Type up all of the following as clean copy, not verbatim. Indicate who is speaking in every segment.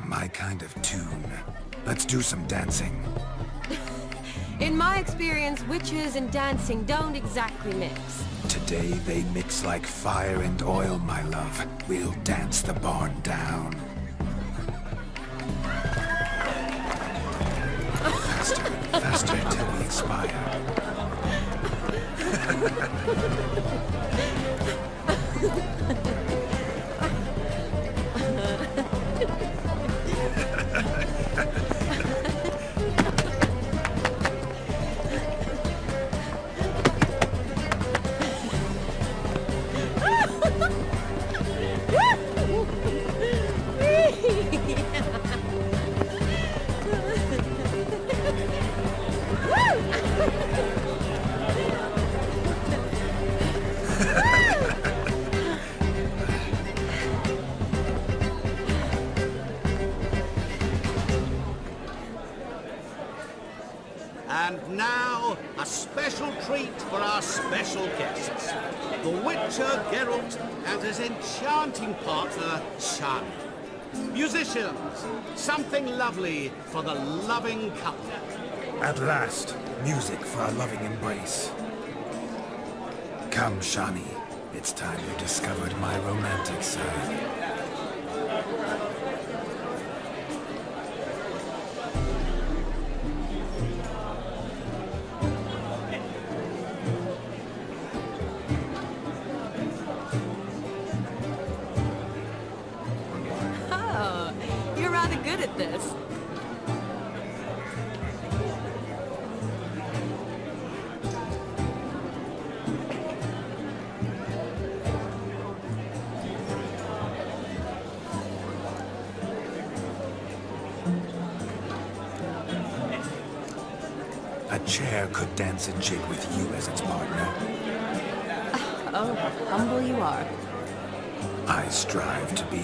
Speaker 1: My kind of tune. Let's do some dancing.
Speaker 2: In my experience, witches and dancing don't exactly mix.
Speaker 1: Today they mix like fire and oil, my love. We'll dance the barn down. Faster, faster till we expire.
Speaker 3: And now, a special treat for our special guests. The Witcher Geralt and his enchanting partner, Shan. Musicians, something lovely for the loving couple.
Speaker 1: At last, music for our loving embrace. Come, Shani. It's time you discovered my romantic side.
Speaker 2: Oh, you're rather good at this.
Speaker 1: A chair could dance a jig with you as its partner.
Speaker 2: Oh, how humble you are.
Speaker 1: I strive to be,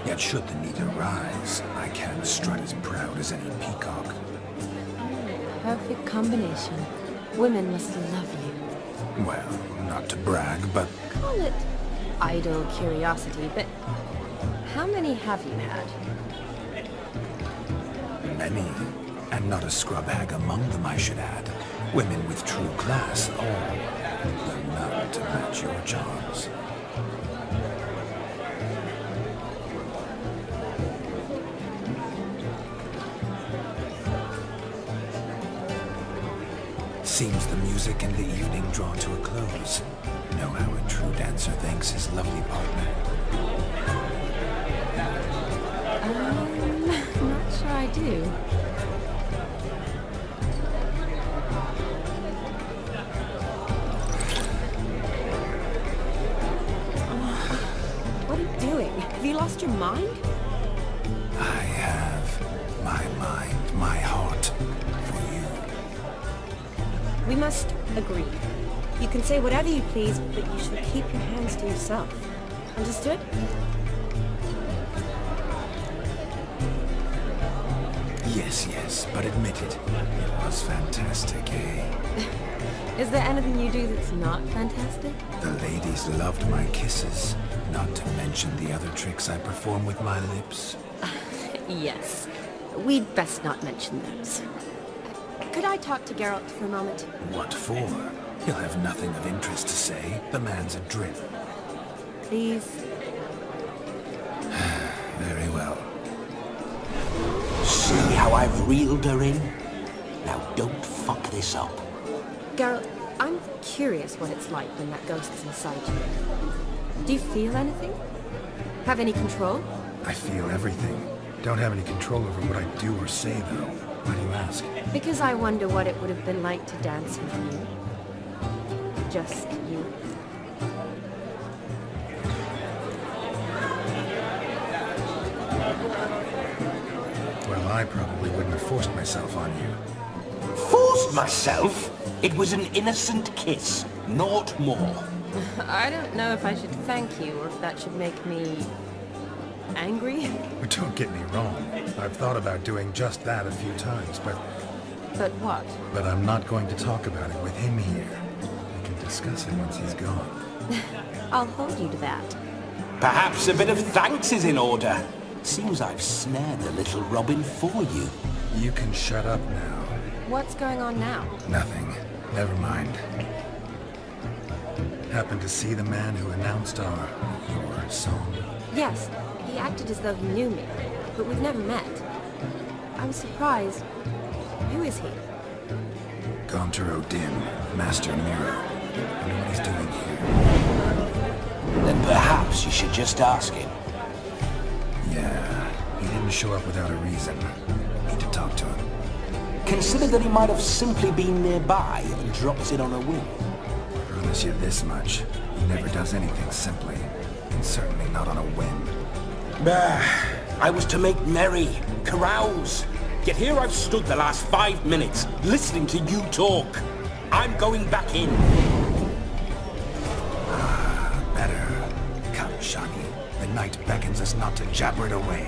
Speaker 1: yet should the need arise, I can strut as proud as any peacock.
Speaker 2: Perfect combination. Women must love you.
Speaker 1: Well, not to brag, but
Speaker 2: Call it idle curiosity, but how many have you had?
Speaker 1: many. And not a scrub hag among them, I should add. Women with true class, all, though none to match your charms. Seems the music and the evening draw to a close. Know how a true dancer thanks his lovely partner.
Speaker 2: Not sure I do. What are you doing? Have you lost your mind?
Speaker 1: I have my mind, my heart for you.
Speaker 2: We must agree. You can say whatever you please, but you should keep your hands to yourself. Understood?
Speaker 1: Yes, yes, but admit it. It was fantastic, eh?
Speaker 2: Is there anything you do that's not fantastic?
Speaker 1: The ladies loved my kisses, not to mention the other tricks I perform with my lips.
Speaker 2: Yes. We'd best not mention those. Could I talk to Geralt for a moment?
Speaker 1: What for? He'll have nothing of interest to say. The man's adrip.
Speaker 2: Please?
Speaker 1: Very well.
Speaker 4: See how I've reeled her in? Now don't fuck this up.
Speaker 2: Geralt, I'm curious what it's like when that ghost is inside you. Do you feel anything? Have any control?
Speaker 1: I feel everything. Don't have any control over what I do or say, though. Why do you ask?
Speaker 2: Because I wonder what it would have been like to dance with you. Just you.
Speaker 1: Well, I probably wouldn't have forced myself on you.
Speaker 4: Forced myself? It was an innocent kiss, naught more.
Speaker 2: I don't know if I should thank you or if that should make me angry.
Speaker 1: Don't get me wrong. I've thought about doing just that a few times, but
Speaker 2: what?
Speaker 1: I'm not going to talk about it with him here. We can discuss it once he's gone.
Speaker 2: I'll hold you to that.
Speaker 4: Perhaps a bit of thanks is in order. Seems I've snared the little Robin for you.
Speaker 1: You can shut up now.
Speaker 2: What's going on now?
Speaker 1: Nothing. Never mind. Happened to see the man who announced your song?
Speaker 2: Yes, he acted as though he knew me, but we've never met. I was surprised. Who is he?
Speaker 1: Gaunter Odin, Master Miro. I know what he's doing here.
Speaker 4: Then perhaps you should just ask him.
Speaker 1: Yeah, he didn't show up without a reason. Need to talk to him.
Speaker 4: Consider that he might have simply been nearby and dropped in on a whim.
Speaker 1: Promise you this much. He never does anything simply. And certainly not on a whim.
Speaker 4: Bah! I was to make merry, carouse. Yet here I've stood the last 5 minutes, listening to you talk. I'm going back in.
Speaker 1: Better. Come, Shani. The night beckons us not to jabber it away.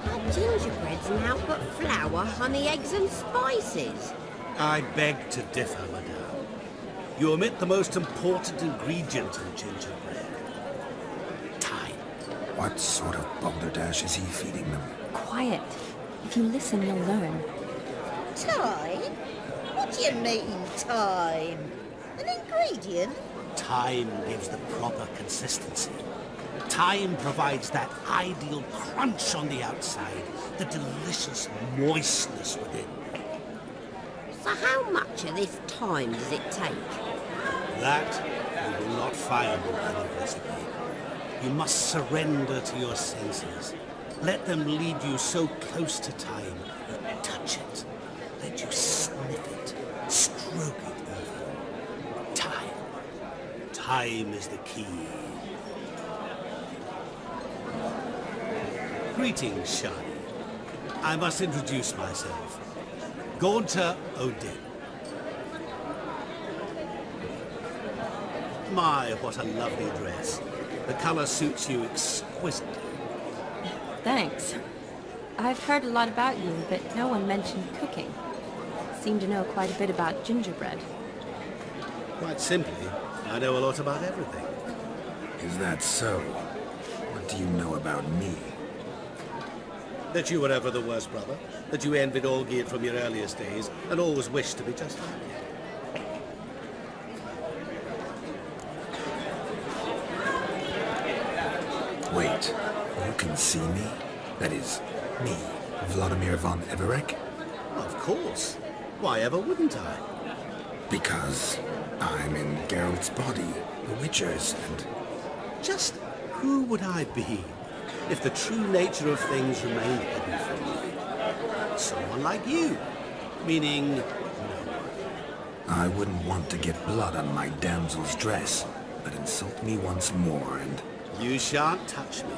Speaker 5: Our gingerbread's now but flour, honey, eggs and spices.
Speaker 3: I beg to differ, madame. You omit the most important ingredient in gingerbread. Time.
Speaker 1: What sort of balderdash is he feeding them?
Speaker 2: Quiet. If you listen, you'll learn.
Speaker 5: Time? What do you mean, time? An ingredient?
Speaker 3: Time gives the proper consistency. Time provides that ideal crunch on the outside, the delicious moistness within.
Speaker 5: So how much of this time does it take?
Speaker 3: That you will not find in any recipe. You must surrender to your senses. Let them lead you so close to time, you touch it. Let you sniff it, stroke it even. Time. Time is the key. Greetings, Shani. I must introduce myself. Gaunter Odin. My, what a lovely dress. The color suits you exquisitely.
Speaker 2: Thanks. I've heard a lot about you, but no one mentioned cooking. Seem to know quite a bit about gingerbread.
Speaker 3: Quite simply, I know a lot about everything.
Speaker 1: Is that so? What do you know about me?
Speaker 3: That you were ever the worst brother, that you envied Olgierd from your earliest days, and always wished to be just like him.
Speaker 1: Wait, you can see me? That is, me, Vladimir von Everek?
Speaker 3: Of course. Why ever wouldn't I?
Speaker 1: Because I'm in Geralt's body, the Witcher's, and...
Speaker 3: Just who would I be if the true nature of things remained hidden from me? Someone like you. Meaning, no one.
Speaker 1: I wouldn't want to get blood on my damsel's dress, but insult me once more and...
Speaker 3: You shan't touch me.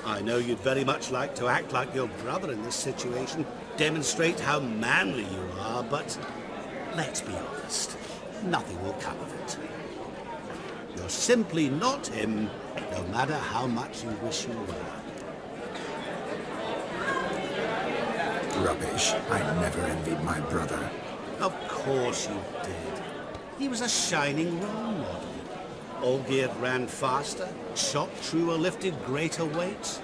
Speaker 3: I know you'd very much like to act like your brother in this situation, demonstrate how manly you are, but let's be honest, nothing will come of it. You're simply not him, no matter how much you wish you were.
Speaker 1: Rubbish. I never envied my brother.
Speaker 3: Of course you did. He was a shining role model. Olgierd ran faster, shot truer, lifted greater weights.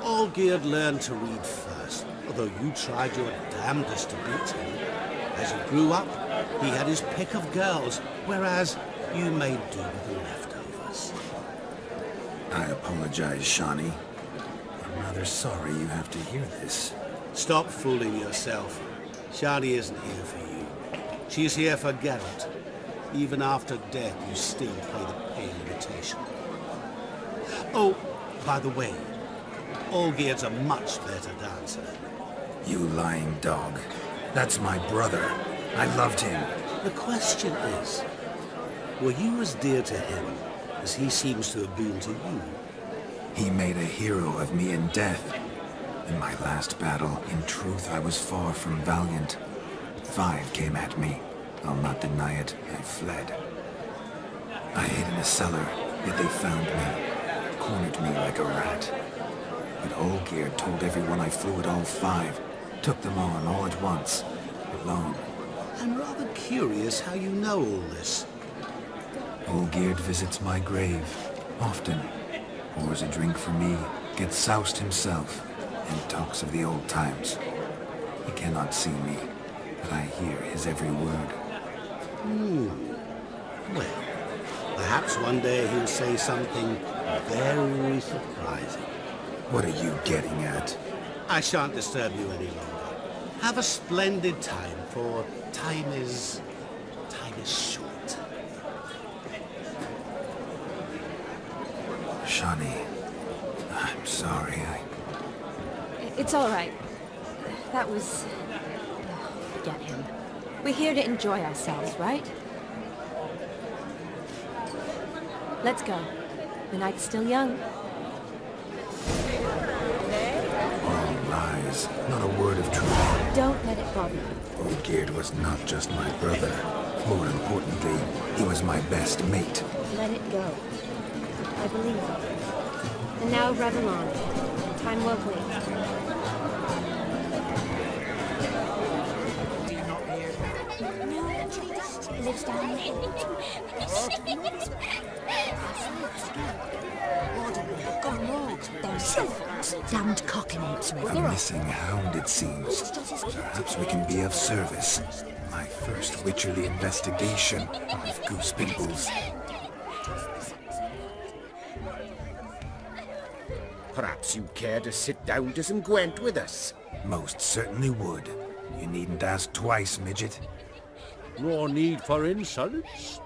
Speaker 3: Olgierd learned to read first, although you tried your damnedest to beat him. As he grew up, he had his pick of girls, whereas you made do with the leftovers.
Speaker 1: I apologize, Shani. I'm rather sorry you have to hear this.
Speaker 3: Stop fooling yourself. Shani isn't here for you. She's here for Geralt. Even after death, you still play the pale imitation. Oh, by the way, Olgierd's a much better dancer.
Speaker 1: You lying dog. That's my brother. I loved him.
Speaker 3: The question is, were you as dear to him as he seems to have been to you?
Speaker 1: He made a hero of me in death. In my last battle, in truth, I was far from valiant. 5 came at me. I'll not deny it, I fled. I hid in a cellar, yet they found me, cornered me like a rat. But Olgierd told everyone I flew at all 5, Took them on all at once, alone.
Speaker 3: I'm rather curious how you know all this.
Speaker 1: Olgierd visits my grave, often. Pours a drink for me, gets soused himself, and talks of the old times. He cannot see me, but I hear his every word.
Speaker 3: Well, perhaps one day he'll say something very surprising.
Speaker 1: What are you getting at?
Speaker 3: I shan't disturb you any longer. Have a splendid time, for time is short.
Speaker 1: Shani, I'm sorry,
Speaker 2: It's all right. That was... forget him. We're here to enjoy ourselves, right? Let's go. The night's still young.
Speaker 1: All lies, not a word of truth.
Speaker 2: Don't let it bother you.
Speaker 1: Olgierd was not just my brother. More importantly, he was my best mate.
Speaker 2: Let it go. I believe you. And now revel on. Time won't wait.
Speaker 6: Lives down the hill. Gone wrong. Those silverts. Damned cockanates.
Speaker 1: A missing hound, it seems. Perhaps we can be of service. My first witcherly investigation of goose pimples.
Speaker 7: Perhaps you'd care to sit down to some Gwent with us?
Speaker 1: Most certainly would. You needn't ask twice, midget.
Speaker 3: No need for insolence.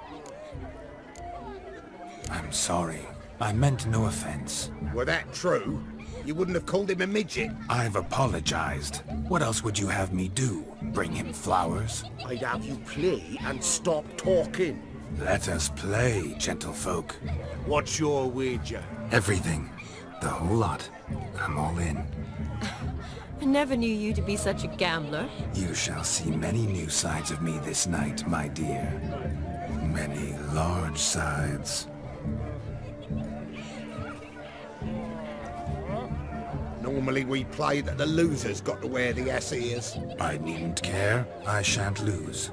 Speaker 1: I'm sorry. I meant no offense.
Speaker 7: Were that true, you wouldn't have called him a midget.
Speaker 1: I've apologized. What else would you have me do? Bring him flowers?
Speaker 7: I'd have you play and stop talking.
Speaker 1: Let us play, gentlefolk.
Speaker 3: What's your wager?
Speaker 1: Everything. The whole lot. I'm all in.
Speaker 2: I never knew you to be such a gambler.
Speaker 1: You shall see many new sides of me this night, my dear. Many large sides.
Speaker 7: Normally we play that the loser's got to wear the ass ears.
Speaker 1: I needn't care. I shan't lose.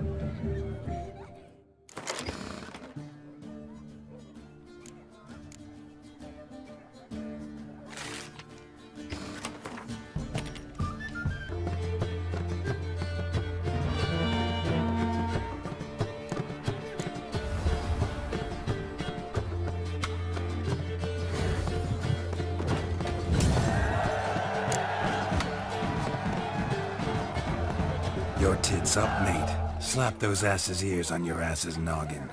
Speaker 1: Your tits up, mate. Slap those asses' ears on your ass's noggin.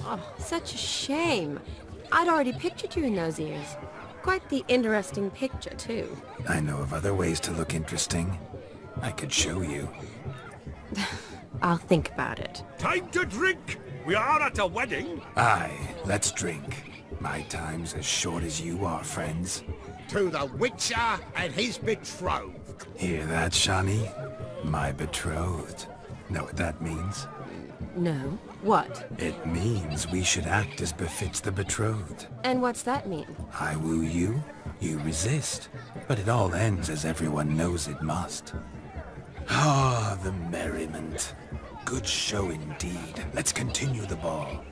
Speaker 2: Oh, such a shame. I'd already pictured you in those ears. Quite the interesting picture, too.
Speaker 1: I know of other ways to look interesting. I could show you.
Speaker 2: I'll think about it.
Speaker 3: Time to drink! We are at a wedding!
Speaker 1: Aye, let's drink. My time's as short as you are, friends.
Speaker 7: To the Witcher and his betrothed.
Speaker 1: Hear that, Shani? My betrothed. Know what that means?
Speaker 2: No. What?
Speaker 1: It means we should act as befits the betrothed.
Speaker 2: And what's that mean?
Speaker 1: I woo you, you resist. But it all ends as everyone knows it must. Ah, the merriment. Good show indeed. Let's continue the ball.